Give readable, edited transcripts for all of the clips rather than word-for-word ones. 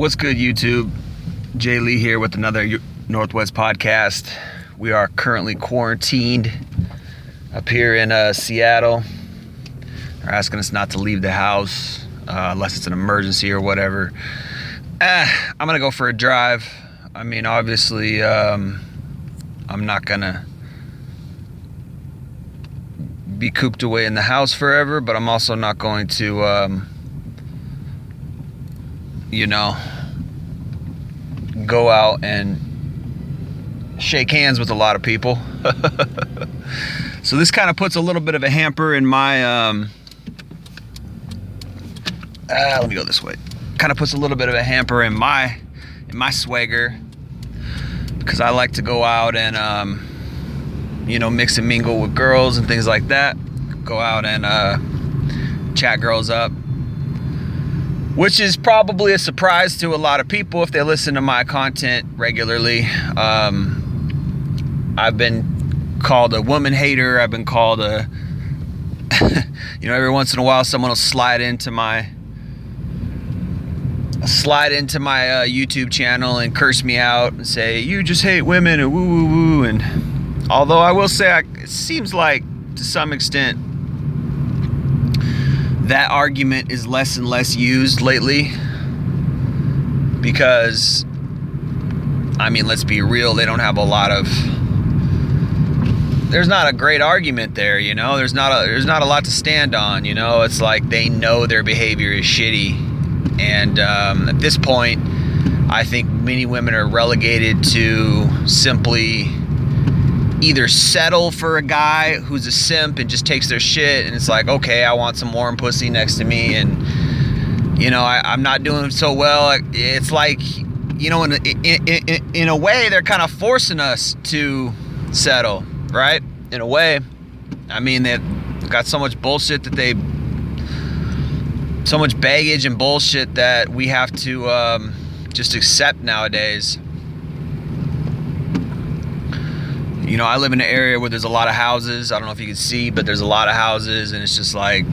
What's good, YouTube? Jay Lee here with another Northwest podcast. We are currently quarantined up here in Seattle. They're asking us not to leave the house unless it's an emergency or whatever. I'm gonna go for a drive. I mean, obviously, I'm not gonna be cooped away in the house forever, but I'm also not going to go out and shake hands with a lot of people. So this kind of puts a little bit of a hamper in my let me go this way. Kind of puts a little bit of a hamper in my swagger, because I like to go out and mix and mingle with girls and things like that. Go out and chat girls up, which is probably a surprise to a lot of people if they listen to my content regularly. I've been called a woman hater. I've been called a every once in a while someone will slide into my YouTube channel and curse me out and say, you just hate women and woo woo woo. And although I will say, it seems like to some extent that argument is less and less used lately, because I mean, let's be real, they don't have a lot of, there's not a great argument there, there's not a lot to stand on. It's like they know their behavior is shitty, and at this point I think many women are relegated to simply either settle for a guy who's a simp and just takes their shit, and it's like, okay, I want some warm pussy next to me, and I'm not doing so well. It's like, in a way they're kind of forcing us to settle, right? In a way. I mean, they've got so much bullshit so much baggage and bullshit that we have to just accept nowadays. I live in an area where there's a lot of houses. I don't know if you can see, but there's a lot of houses, and it's just like,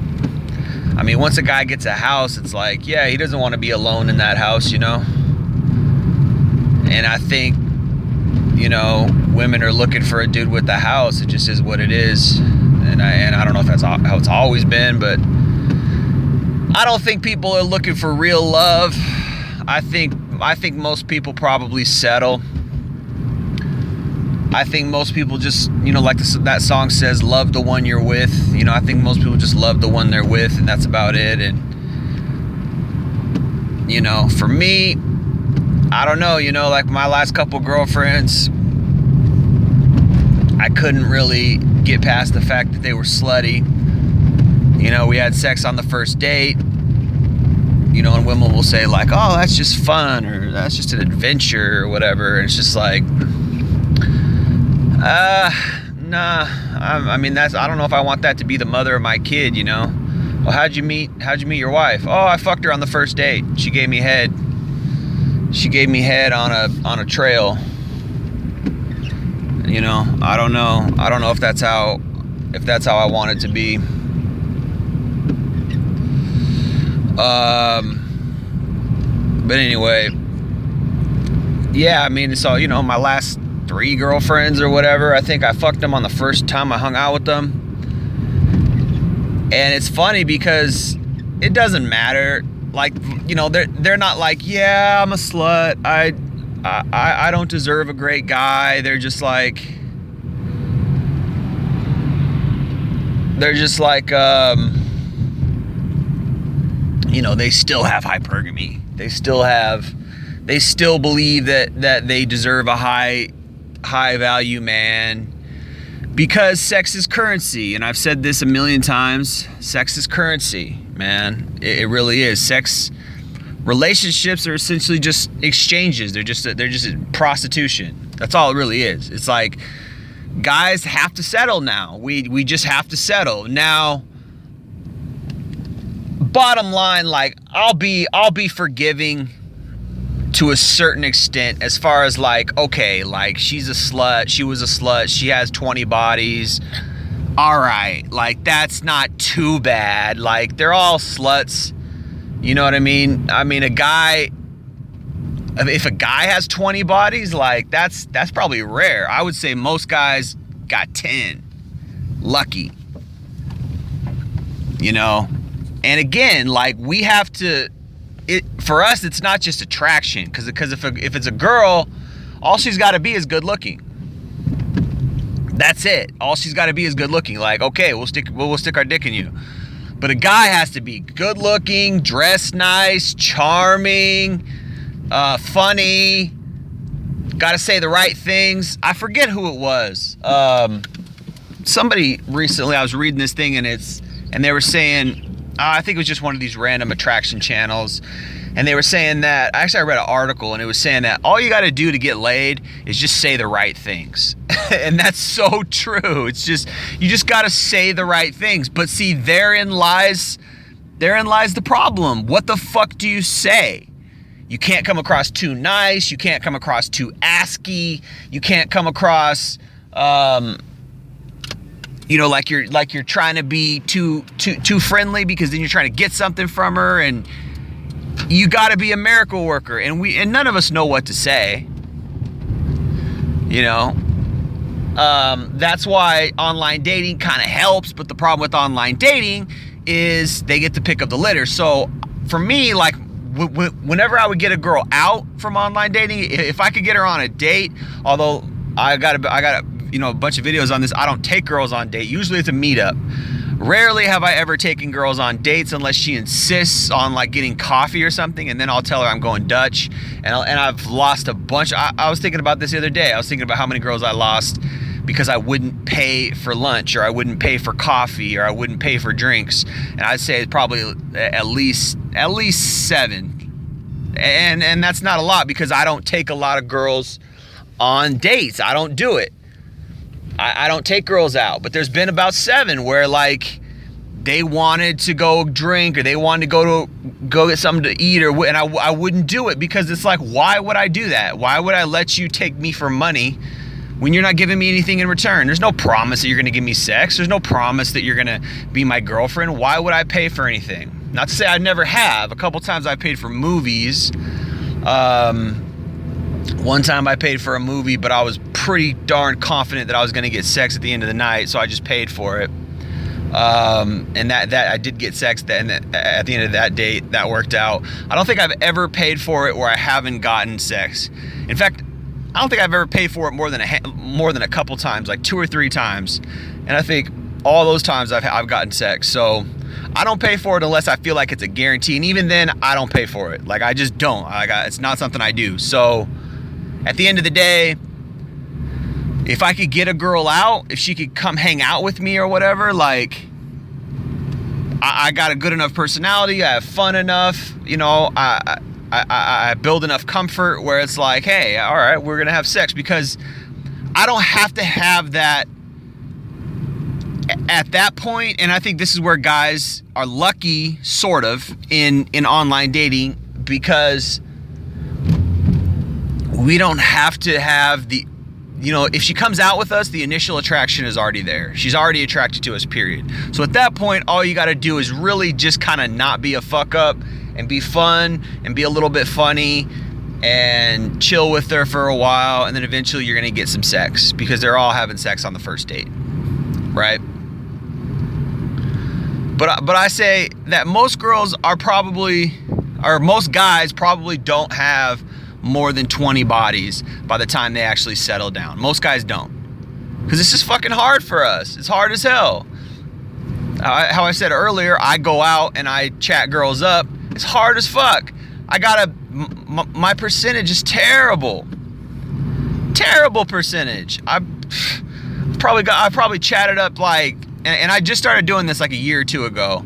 I mean, once a guy gets a house, it's like, yeah, he doesn't want to be alone in that house, And I think, women are looking for a dude with a house. It just is what it is. And I don't know if that's how it's always been, but I don't think people are looking for real love. I think most people probably settle. I think most people just, like that song says, love the one you're with. I think most people just love the one they're with, and that's about it. And, for me, I don't know, like my last couple girlfriends, I couldn't really get past the fact that they were slutty. We had sex on the first date, and women will say like, oh, that's just fun, or that's just an adventure or whatever. And it's just like, nah. I mean, I don't know if I want that to be the mother of my kid, Well, how'd you meet your wife? Oh, I fucked her on the first date. She gave me head. She gave me head on a trail. I don't know. I don't know if that's how I want it to be. But anyway, yeah, I mean, so, my last 3 girlfriends or whatever, I think I fucked them on the first time I hung out with them. And it's funny because it doesn't matter. Like, they're not like, yeah, I'm a slut, I don't deserve a great guy. They're just like they still have hypergamy. They still believe that they deserve a high value man, because sex is currency. And I've said this a million times. Sex is currency, man. It really is. Relationships are essentially just exchanges. They're just prostitution. That's all it really is. It's like, guys have to settle now. We just have to settle now. Bottom line, like, I'll be forgiving to a certain extent, as far as like, okay, like, she's a slut, she was a slut, she has 20 bodies, all right, like, that's not too bad. Like, they're all sluts, you know what I mean? I mean, a guy if a guy has 20 bodies, like that's probably rare. I would say most guys got 10. Lucky. You know? And again, like we have to, for us, it's not just attraction. Because if it's a girl, all she's got to be is good looking. That's it. All she's got to be is good looking. Like, okay, we'll stick our dick in you. But a guy has to be good looking, dressed nice, charming, funny, got to say the right things. I forget who it was. Somebody recently, I was reading this thing and they were saying, I think it was just one of these random attraction channels. And they were saying that, actually I read an article and it was saying that all you got to do to get laid is just say the right things. And that's so true. It's just, you just got to say the right things. But see, therein lies the problem. What the fuck do you say? You can't come across too nice. You can't come across too asky. You can't come across, like you're trying to be too friendly, because then you're trying to get something from her, and you got to be a miracle worker, and none of us know what to say. You know, that's why online dating kind of helps. But the problem with online dating is they get to pick up the litter. So for me, like whenever I would get a girl out from online dating, if I could get her on a date, although I got a bunch of videos on this, I don't take girls on date. Usually it's a meetup. Rarely have I ever taken girls on dates unless she insists on like getting coffee or something, and then I'll tell her I'm going Dutch. And I've lost a bunch. I was thinking about this the other day. I was thinking about how many girls I lost because I wouldn't pay for lunch, or I wouldn't pay for coffee, or I wouldn't pay for drinks. And I'd say it's probably at least 7. And that's not a lot, because I don't take a lot of girls on dates. I don't do it. I don't take girls out, but there's been about 7 where like they wanted to go drink, or they wanted to go get something to eat, and I wouldn't do it, because it's like, why would I do that? Why would I let you take me for money when you're not giving me anything in return? There's no promise that you're going to give me sex. There's no promise that you're going to be my girlfriend. Why would I pay for anything? Not to say I never have. A couple times I paid for movies. One time I paid for a movie, but I was pretty darn confident that I was going to get sex at the end of the night, so I just paid for it. And that I did get sex then at the end of that date. That worked out. I don't think I've ever paid for it where I haven't gotten sex. In fact, I don't think I've ever paid for it more than a couple times, like 2 or 3 times. And I think all those times I've gotten sex. So I don't pay for it unless I feel like it's a guarantee. And even then, I don't pay for it. Like, I just don't. It's not something I do. So at the end of the day, if I could get a girl out, if she could come hang out with me or whatever, like, I got a good enough personality, I have fun enough, I build enough comfort where it's like, hey, all right, we're gonna have sex, because I don't have to have that at that point. And I think this is where guys are lucky, sort of, in online dating, because we don't have to have the, if she comes out with us, the initial attraction is already there. She's already attracted to us, period. So at that point, all you got to do is really just kind of not be a fuck up, and be fun, and be a little bit funny, and chill with her for a while, and then eventually you're going to get some sex, because they're all having sex on the first date, right? But I say that most girls most guys probably don't have more than 20 bodies by the time they actually settle down. Most guys don't, because it's just fucking hard for us. It's hard as hell. How I said earlier, I go out and I chat girls up. It's hard as fuck. My percentage is terrible percentage. I probably chatted up like, and I just started doing this like a year or 2 ago.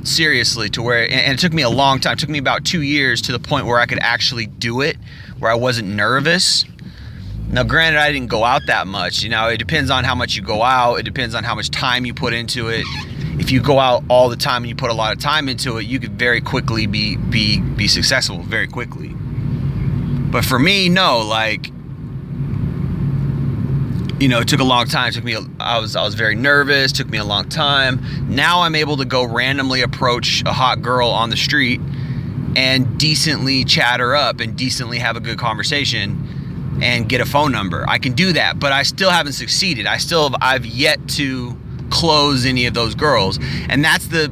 Seriously, to where, and it took me a long time. It took me about 2 years to the point where I could actually do it, where I wasn't nervous. Now, granted, I didn't go out that much. It depends on how much you go out. It depends on how much time you put into it. If you go out all the time and you put a lot of time into it, you could very quickly be successful very quickly. But for me, no, like, it took a long time. I was very nervous. Took me a long time. Now I'm able to go randomly approach a hot girl on the street and decently chat her up and decently have a good conversation and get a phone number. I can do that, but I still haven't succeeded. I've yet to close any of those girls, and that's the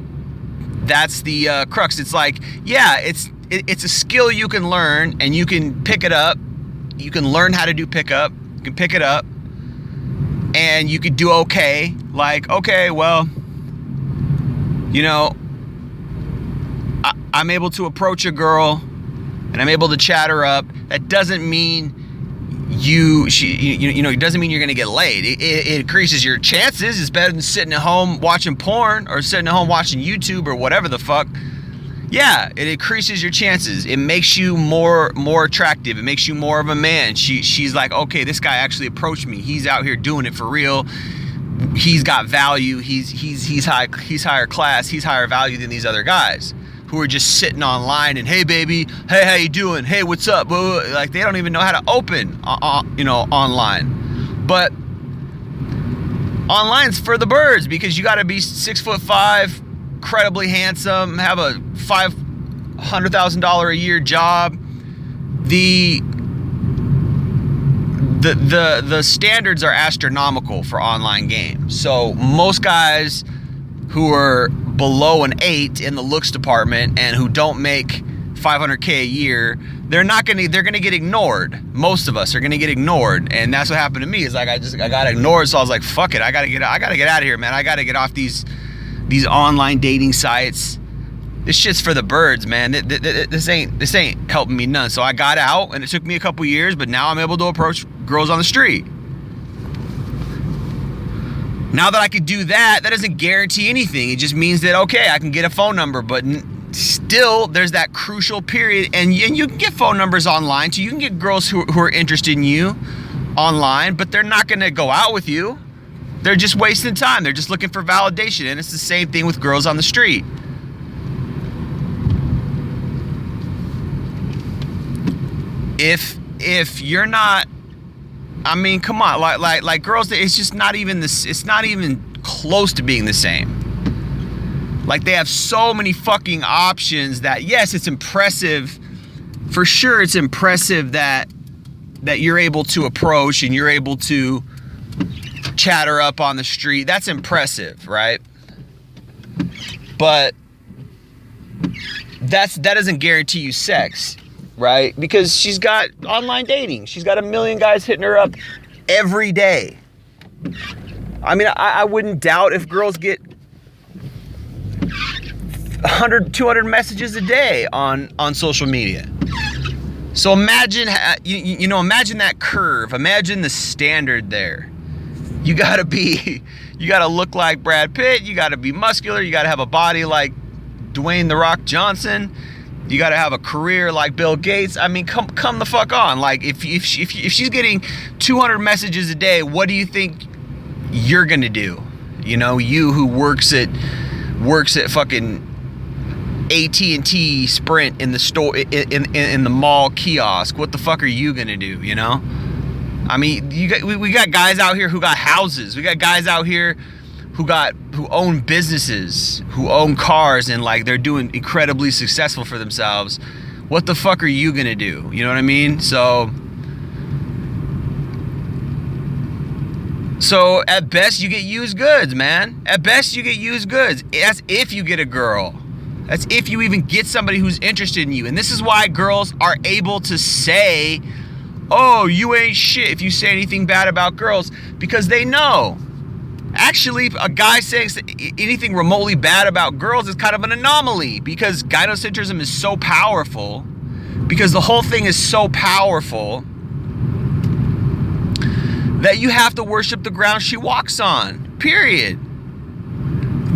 crux. It's like, yeah, it's a skill you can learn, and you can pick it up. You can learn how to do pickup. You can pick it up, and you could do okay. Like, okay, well, you know, I'm able to approach a girl, and I'm able to chat her up. That doesn't mean it doesn't mean you're gonna get laid. It increases your chances. It's better than sitting at home watching porn or sitting at home watching YouTube or whatever the fuck. Yeah, it increases your chances. It makes you more attractive. It makes you more of a man. She's like, okay, this guy actually approached me. He's out here doing it for real. He's got value. He's higher class. He's higher value than these other guys who are just sitting online and, hey baby, hey, how you doing? Hey, what's up? Like, they don't even know how to open online. But online's for the birds, because you got to be 6'5", incredibly handsome, have a $500,000 a year job. The standards are astronomical for online games. So most guys who are below an 8 in the looks department and who don't make $500K a year, they're gonna get ignored. Most of us are gonna get ignored, and that's what happened to me. Is like I got ignored, so I was like, fuck it, I gotta get out of here, man. I gotta get off these online dating sites. This shit's for the birds, man. This ain't helping me none. So I got out, and it took me a couple years, but now I'm able to approach girls on the street. Now that I could do that, that doesn't guarantee anything. It just means that, okay, I can get a phone number, but still there's that crucial period, and you can get phone numbers online too. You can get girls who are interested in you online, but they're not gonna go out with you. They're just wasting time. They're just looking for validation, and it's the same thing with girls on the street. If you're not, I mean, come on, like girls, it's just not even this. It's not even close to being the same. Like, they have so many fucking options that, yes, it's impressive. For sure, it's impressive that you're able to approach and you're able to chat her up on the street. That's impressive, right? But that doesn't guarantee you sex. Right? Because she's got online dating. She's got 1 million guys hitting her up every day. I mean, I wouldn't doubt if girls get 100, 200 messages a day on social media. So imagine, imagine that curve. Imagine the standard there. You gotta look like Brad Pitt. You gotta be muscular. You gotta have a body like Dwayne "The Rock" Johnson. You got to have a career like Bill Gates. I mean, come the fuck on. Like, if she's getting 200 messages a day, what do you think you're gonna do? You know, you who works at fucking AT&T Sprint in the store, in the mall kiosk. What the fuck are you gonna do? You know, I mean, we got guys out here who got houses. We got guys out here who own businesses, who own cars, and like they're doing incredibly successful for themselves. What the fuck are you gonna do? You know what I mean? So at best you get used goods, man. At best you get used goods. That's if you get a girl. That's if you even get somebody who's interested in you. And this is why girls are able to say, oh, you ain't shit, if you say anything bad about girls, because they know. Actually, a guy saying anything remotely bad about girls is kind of an anomaly, because gynocentrism is so powerful, because the whole thing is so powerful that you have to worship the ground she walks on, period.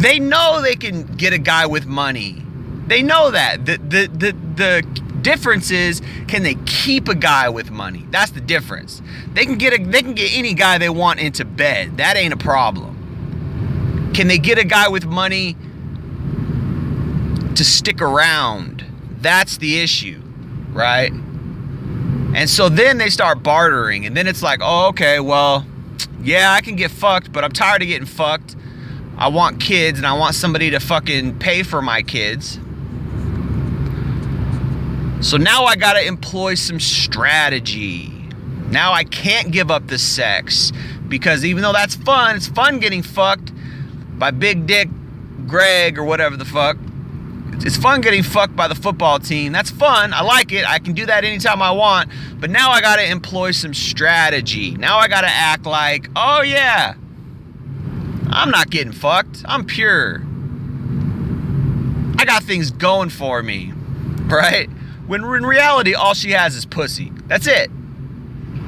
They know they can get a guy with money. They know that. The difference is, can they keep a guy with money? That's the difference. They can get any guy they want into bed. That ain't a problem. Can they get a guy with money to stick around? That's the issue, right? And so then they start bartering, and then it's like, oh, okay, well, yeah, I can get fucked, but I'm tired of getting fucked. I want kids, and I want somebody to fucking pay for my kids. So now I gotta employ some strategy. Now I can't give up the sex, because even though that's fun, it's fun getting fucked by Big Dick Greg or whatever the fuck. It's fun getting fucked by the football team. That's fun. I like it. I can do that anytime I want. But now I gotta employ some strategy. Now I gotta act like, oh yeah, I'm not getting fucked. I'm pure. I got things going for me, right? When in reality, all she has is pussy. That's it.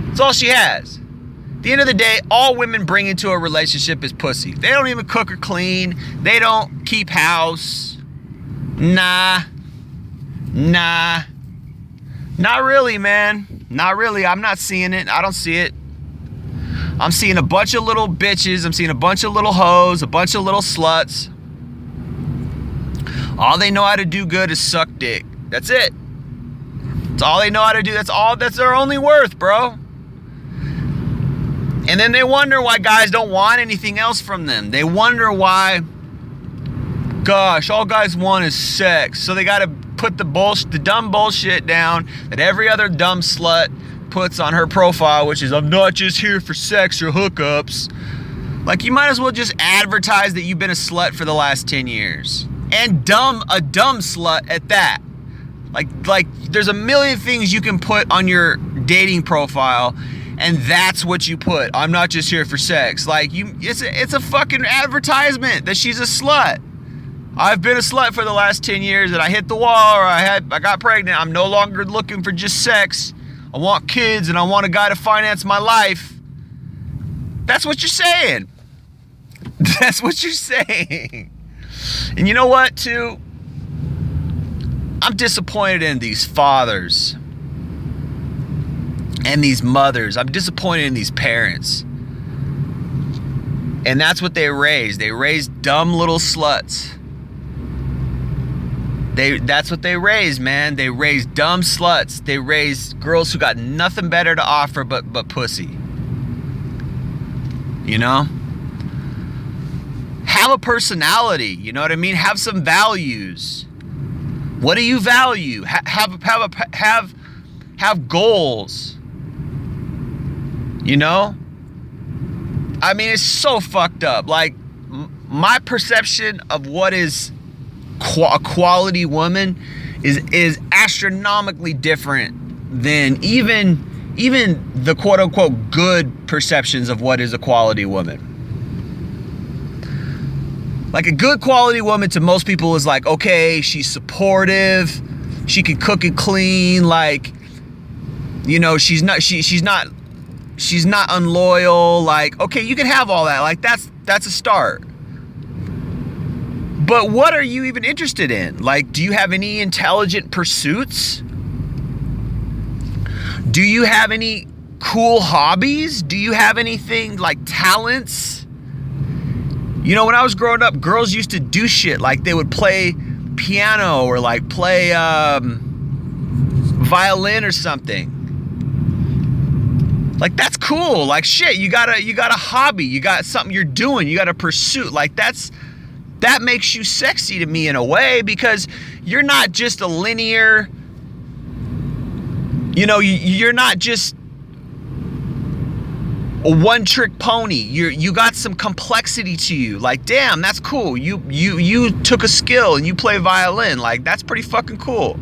That's all she has. At the end of the day, all women bring into a relationship is pussy. They don't even cook or clean. They don't keep house. Nah. Not really, man. Not really. I'm not seeing it. I don't see it. I'm seeing a bunch of little bitches. I'm seeing a bunch of little hoes, a bunch of little sluts. All they know how to do good is suck dick. That's it. That's all they know how to do. That's their only worth, bro. And then they wonder why guys don't want anything else from them. They wonder why, gosh, all guys want is sex. So they got to put the dumb bullshit down that every other dumb slut puts on her profile, which is, I'm not just here for sex or hookups. Like, you might as well just advertise that you've been a slut for the last 10 years. And a dumb slut at that. Like there's a million things you can put on your dating profile, and that's what you put. I'm not just here for sex. Like, it's a fucking advertisement that she's a slut. I've been a slut for the last 10 years, and I hit the wall, or I got pregnant. I'm no longer looking for just sex. I want kids, and I want a guy to finance my life. That's what you're saying. That's what you're saying. And you know what, too? I'm disappointed in these fathers and these mothers. I'm disappointed in these parents. And that's what they raised. They raised dumb little sluts. That's what they raised, man. They raised dumb sluts. They raised girls who got nothing better to offer but pussy. You know? Have a personality, you know what I mean? Have some values. What do you value? Have goals. You know? I mean, it's so fucked up. Like, my perception of what is a quality woman is astronomically different than even the quote unquote good perceptions of what is a quality woman. Like, a good quality woman to most people is like, okay, she's supportive, she can cook and clean, like, you know, she's not unloyal, like, okay, you can have all that, like, that's a start. But what are you even interested in? Like, do you have any intelligent pursuits? Do you have any cool hobbies? Do you have anything like talents? You know, when I was growing up, girls used to do shit like they would play piano or like play violin or something. Like, that's cool. Like, shit, you got a hobby, you got something you're doing, you got a pursuit. Like, that makes you sexy to me in a way, because you're not just a linear, you know, you're not just a one-trick pony. You got some complexity to you. Like, damn, that's cool. You took a skill and you play violin. Like, that's pretty fucking cool.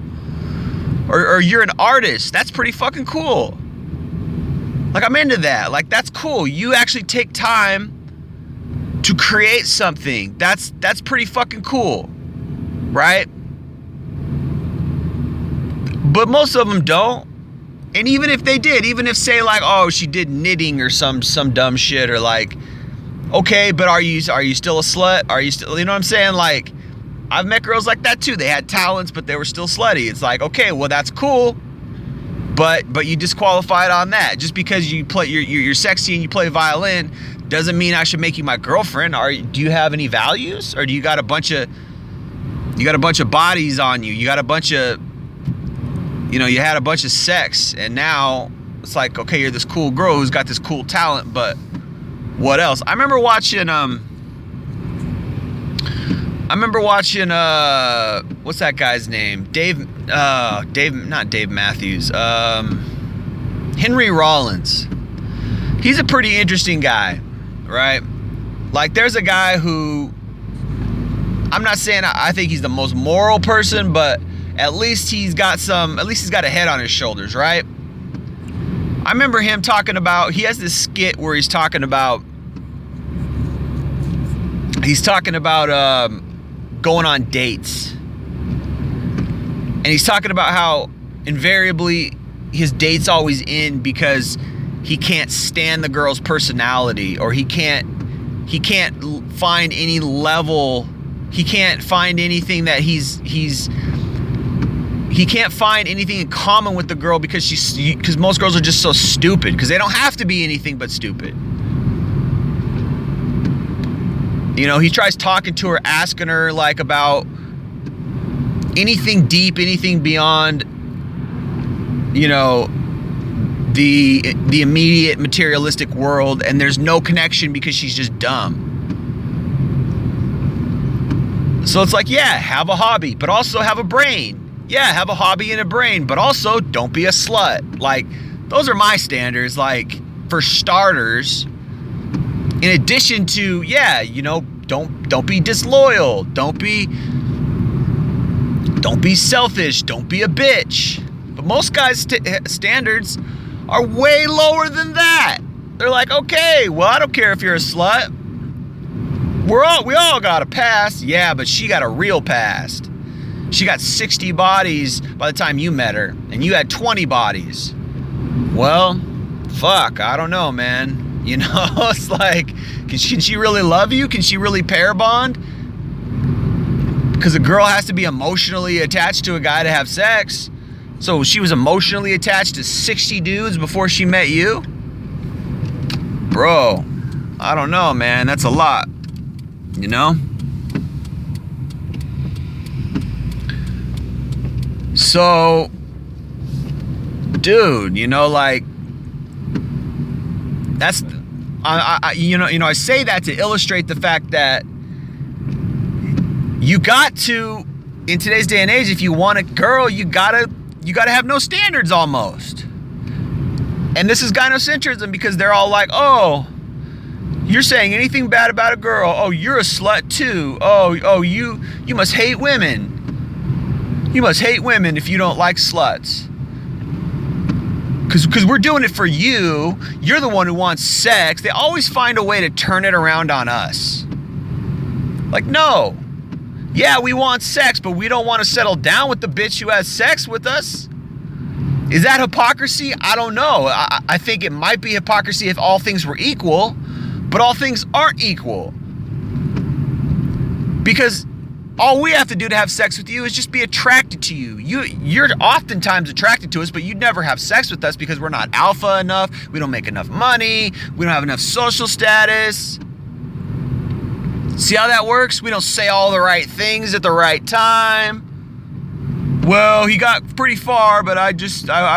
Or you're an artist. That's pretty fucking cool. Like, I'm into that. Like, that's cool. You actually take time to create something. That's pretty fucking cool, right? But most of them don't. And even if they did, even if, say, like, oh, she did knitting or some dumb shit, or like, okay, but are you still a slut? Are you still, you know what I'm saying? Like, I've met girls like that too. They had talents, but they were still slutty. It's like, okay, well, that's cool, but you disqualified on that. Just because you play, you're sexy and you play violin doesn't mean I should make you my girlfriend. Do you have any values, or do you got a bunch of bodies on you? You got a bunch of, you know, you had a bunch of sex, and now it's like, okay, you're this cool girl who's got this cool talent, but what else? I remember watching I remember watching what's that guy's name? Not Dave Matthews. Henry Rollins. He's a pretty interesting guy, right? Like, there's a guy who, I'm not saying I think he's the most moral person, but at least he's got a head on his shoulders, right? I remember him talking about, he has this skit where he's talking about going on dates. And he's talking about how invariably his dates always end because he can't stand the girl's personality, or he can't find any level, he can't find anything that he can't find anything in common with the girl because most girls are just so stupid, because they don't have to be anything but stupid. You know, he tries talking to her, asking her like about anything deep, anything beyond, you know, the immediate materialistic world, and there's no connection because she's just dumb. So it's like, yeah, have a hobby, but also have a brain. Yeah, have a hobby and a brain, but also don't be a slut. Like, those are my standards, like, for starters. In addition to, yeah, you know, don't be disloyal, don't be selfish, don't be a bitch. But most guys' standards are way lower than that. They're like, okay, well, I don't care if you're a slut. We all got a past. Yeah, but she got a real past. She got 60 bodies by the time you met her, and you had 20 bodies. Well, fuck, I don't know, man. You know, it's like, can she really love you? Can she really pair bond? Because a girl has to be emotionally attached to a guy to have sex. So she was emotionally attached to 60 dudes before she met you? Bro, I don't know, man. That's a lot. You know? So, dude, you know, like, that's, I say that to illustrate the fact that you got to, in today's day and age, if you want a girl, you gotta have no standards almost. And this is gynocentrism, because they're all like, oh, you're saying anything bad about a girl. Oh, you're a slut too. Oh, you must hate women. You must hate women if you don't like sluts. Because we're doing it for you. You're the one who wants sex. They always find a way to turn it around on us. Like, no. Yeah, we want sex, but we don't want to settle down with the bitch who has sex with us. Is that hypocrisy? I don't know. I think it might be hypocrisy if all things were equal, but all things aren't equal. Because all we have to do to have sex with you is just be attracted to you. You're oftentimes attracted to us, but you'd never have sex with us because we're not alpha enough. We don't make enough money. We don't have enough social status. See how that works? We don't say all the right things at the right time. Well, he got pretty far, but I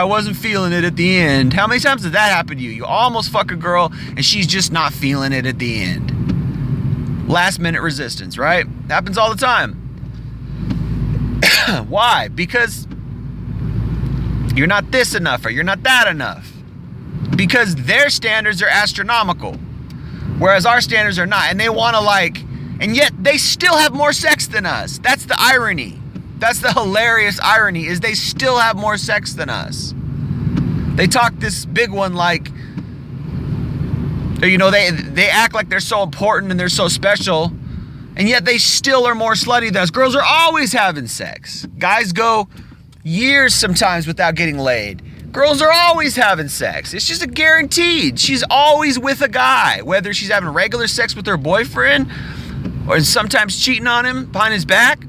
wasn't feeling it at the end. How many times did that happen to you? You almost fuck a girl and she's just not feeling it at the end. Last minute resistance, right? Happens all the time. Why? Because you're not this enough, or you're not that enough. Because their standards are astronomical, whereas our standards are not. And they want to and yet they still have more sex than us. That's the irony. That's the hilarious irony, is they still have more sex than us. They talk this big one like, you know, they act like they're so important and they're so special, and yet they still are more slutty than us. Girls are always having sex. Guys go years sometimes without getting laid. Girls are always having sex. It's just a guaranteed. She's always with a guy, whether she's having regular sex with her boyfriend, or sometimes cheating on him behind his back,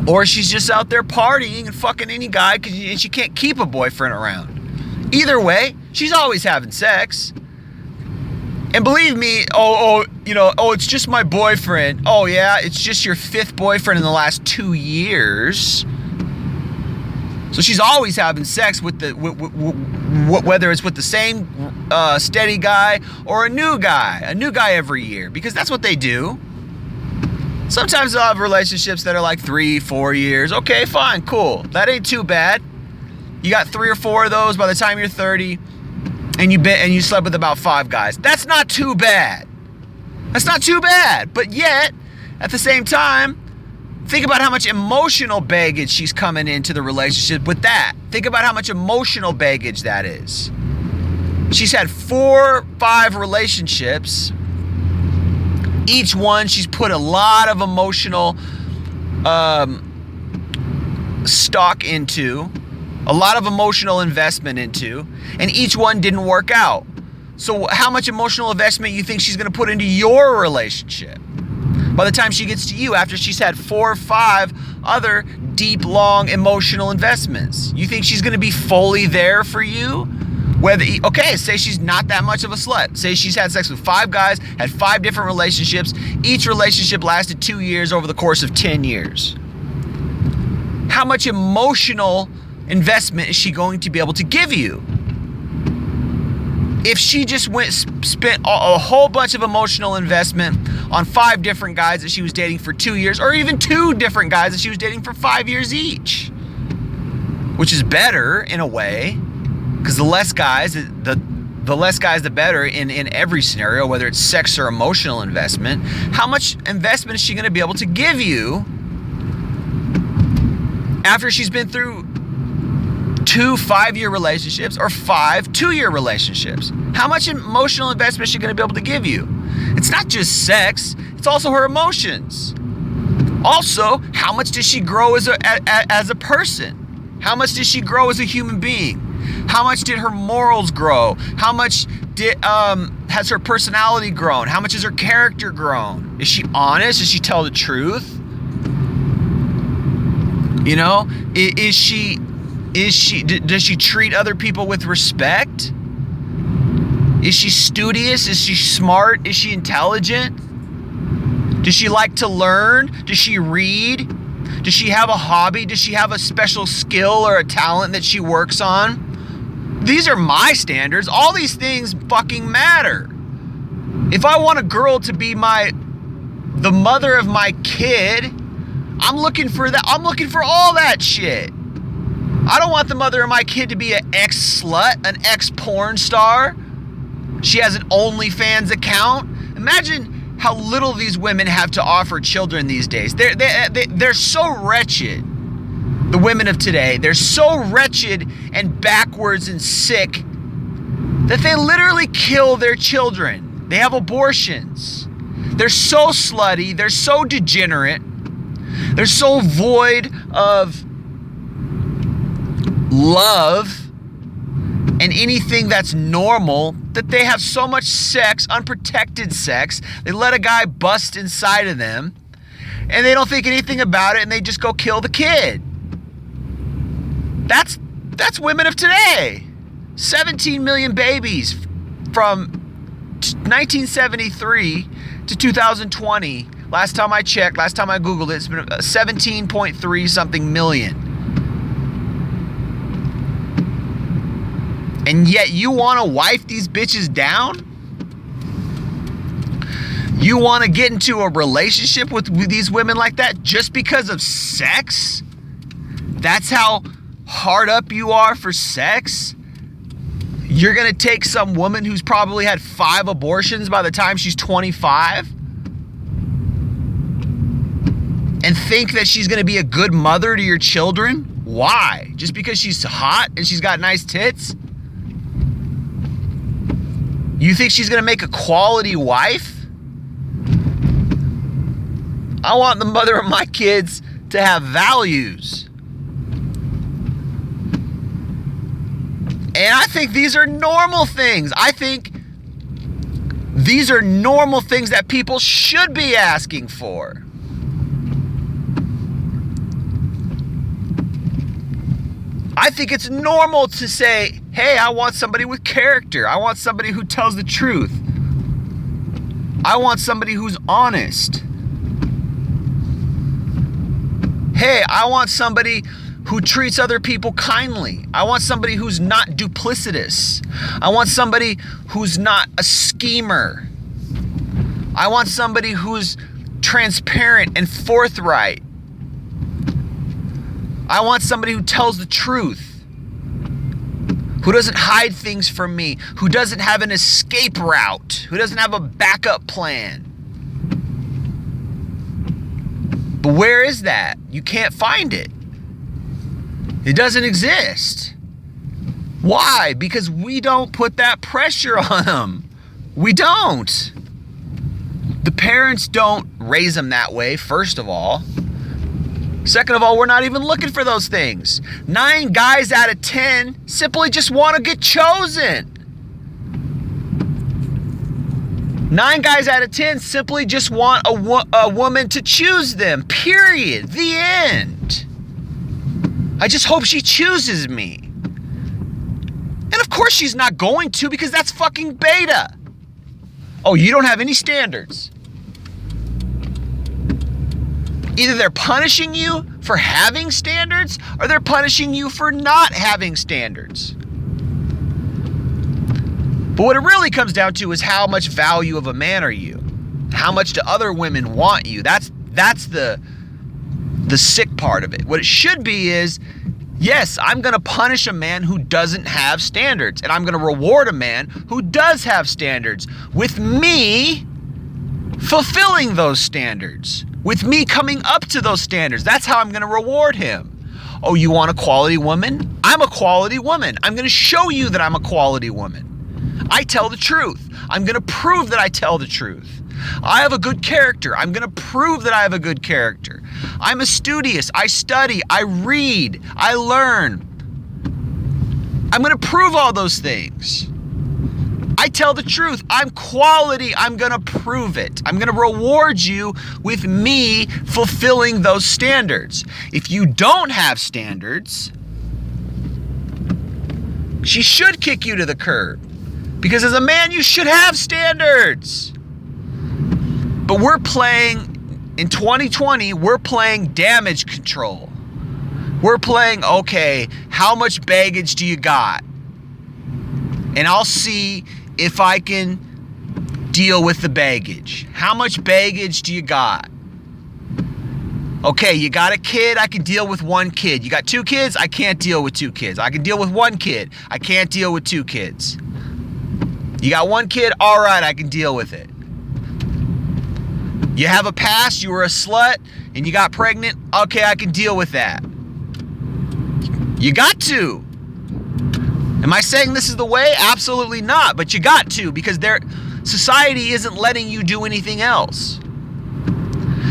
or she's just out there partying and fucking any guy because she can't keep a boyfriend around. Either way, she's always having sex. And believe me, it's just my boyfriend. Oh yeah, it's just your 5th boyfriend in the last 2 years. So she's always having sex with whether it's with the same steady guy or a new guy every year, because that's what they do. Sometimes they'll have relationships that are like 3-4 years. Okay, fine, cool. That ain't too bad. You got 3 or 4 of those by the time you're 30, and you slept with about 5 guys. That's not too bad. That's not too bad. But yet, at the same time, think about how much emotional baggage she's coming into the relationship with that. Think about how much emotional baggage that is. She's had 4 or 5 relationships. Each one she's put a lot of emotional stock into, a lot of emotional investment into, and each one didn't work out. So how much emotional investment you think she's going to put into your relationship by the time she gets to you after she's had 4 or 5 other deep, long emotional investments? You think she's going to be fully there for you? Okay, say she's not that much of a slut. Say she's had sex with 5 guys, had 5 different relationships. Each relationship lasted 2 years over the course of 10 years. How much emotional investment is she going to be able to give you? If she just spent a whole bunch of emotional investment on 5 different guys that she was dating for 2 years, or even 2 different guys that she was dating for 5 years each, which is better in a way, because the less guys, the better in every scenario, whether it's sex or emotional investment. How much investment is she going to be able to give you after she's been through 2 5-year relationships or 5 2-year relationships? How much emotional investment is she going to be able to give you? It's not just sex, it's also her emotions. Also, how much does she grow as a person? How much does she grow as a human being? How much did her morals grow? How much has her personality grown? How much has her character grown? Is she honest? Does she tell the truth? You know, does she treat other people with respect? Is she studious? Is she smart? Is she intelligent? Does she like to learn? Does she read? Does she have a hobby? Does she have a special skill or a talent that she works on? These are my standards. All these things fucking matter. If I want a girl to be the mother of my kid, I'm looking for that. I'm looking for all that shit. I don't want the mother of my kid to be an ex-slut, an ex-porn star. She has an OnlyFans account. Imagine how little these women have to offer children these days. They're so wretched. The women of today, they're so wretched and backwards and sick that they literally kill their children. They have abortions. They're so slutty. They're so degenerate. They're so void of love and anything that's normal that they have so much sex, unprotected sex. They let a guy bust inside of them and they don't think anything about it and they just go kill the kid. That's women of today. 17 million babies from 1973 to 2020. Last time I checked, last time I Googled it, it's been 17.3 something million. And yet you want to wife these bitches down? You want to get into a relationship with these women like that just because of sex? That's how hard up you are for sex? You're going to take some woman who's probably had 5 abortions by the time she's 25 and think that she's going to be a good mother to your children? Why? Just because she's hot and she's got nice tits? You think she's going to make a quality wife? I want the mother of my kids to have values. And I think these are normal things. I think these are normal things that people should be asking for. I think it's normal to say, hey, I want somebody with character. I want somebody who tells the truth. I want somebody who's honest. Hey, I want somebody who treats other people kindly. I want somebody who's not duplicitous. I want somebody who's not a schemer. I want somebody who's transparent and forthright. I want somebody who tells the truth, who doesn't hide things from me, who doesn't have an escape route, who doesn't have a backup plan. But where is that? You can't find it. It doesn't exist. Why? Because we don't put that pressure on them. We don't. The parents don't raise them that way, first of all. Second of all, we're not even looking for those things. 9 guys out of 10 simply just want to get chosen. 9 guys out of 10 simply just want a woman to choose them. Period. The end. I just hope she chooses me. And of course she's not going to, because that's fucking beta. Oh, you don't have any standards. Either they're punishing you for having standards, or they're punishing you for not having standards. But what it really comes down to is how much value of a man are you? How much do other women want you? That's the sick part of it. What it should be is, yes, I'm going to punish a man who doesn't have standards, and I'm going to reward a man who does have standards, with me fulfilling those standards, with me coming up to those standards. That's how I'm going to reward him. Oh, you want a quality woman? I'm a quality woman. I'm going to show you that I'm a quality woman. I tell the truth. I'm going to prove that I tell the truth. I have a good character. I'm going to prove that I have a good character. I'm a studious. I study. I read. I learn. I'm going to prove all those things. I tell the truth. I'm quality. I'm going to prove it. I'm going to reward you with me fulfilling those standards. If you don't have standards, she should kick you to the curb. Because as a man, you should have standards. But we're playing, in 2020, we're playing damage control. We're playing, okay, how much baggage do you got? And I'll see if I can deal with the baggage. How much baggage do you got? Okay, you got a kid, I can deal with 1 kid. You got 2 kids, I can't deal with 2 kids. I can deal with 1 kid, I can't deal with 2 kids. You got 1 kid, all right, I can deal with it. You have a past, you were a slut, and you got pregnant, okay, I can deal with that. You got to. Am I saying this is the way? Absolutely not, but you got to, because society isn't letting you do anything else.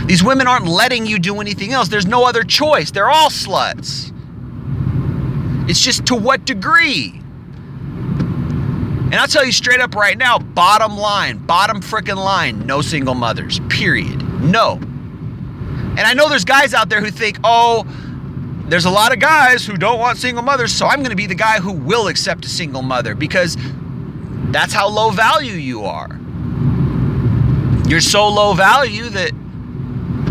These women aren't letting you do anything else. There's no other choice. They're all sluts. It's just to what degree? And I'll tell you straight up right now, bottom frickin' line, no single mothers, period. No. And I know there's guys out there who think, oh, there's a lot of guys who don't want single mothers, so I'm going to be the guy who will accept a single mother, because that's how low value you are. You're so low value that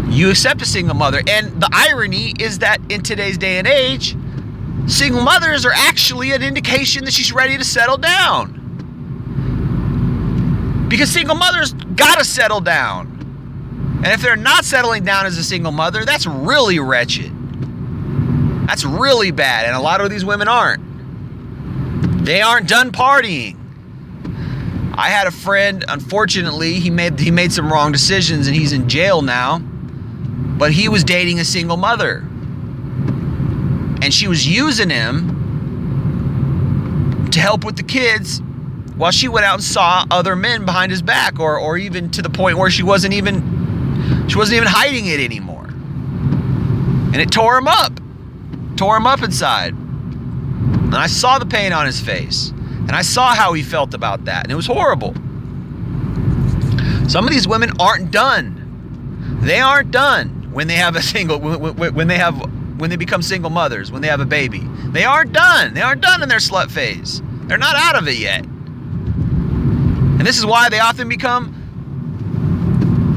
you accept a single mother. And the irony is that in today's day and age, single mothers are actually an indication that she's ready to settle down. Because single mothers gotta settle down. And if they're not settling down as a single mother, that's really wretched. That's really bad, and a lot of these women aren't. They aren't done partying. I had a friend, unfortunately, he made some wrong decisions and he's in jail now. But he was dating a single mother. And she was using him to help with the kids while she went out and saw other men behind his back, or even to the point where she wasn't even hiding it anymore. And it tore him up inside. And I saw the pain on his face, and I saw how he felt about that, and it was horrible. Some of these women aren't done. They aren't done when they have when they become single mothers, when they have a baby. They aren't done. They aren't done in their slut phase. They're not out of it yet. And this is why they often become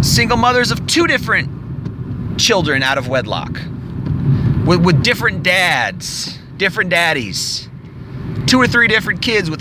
single mothers of 2 different children out of wedlock. With different dads, different daddies. 2 or 3 different kids with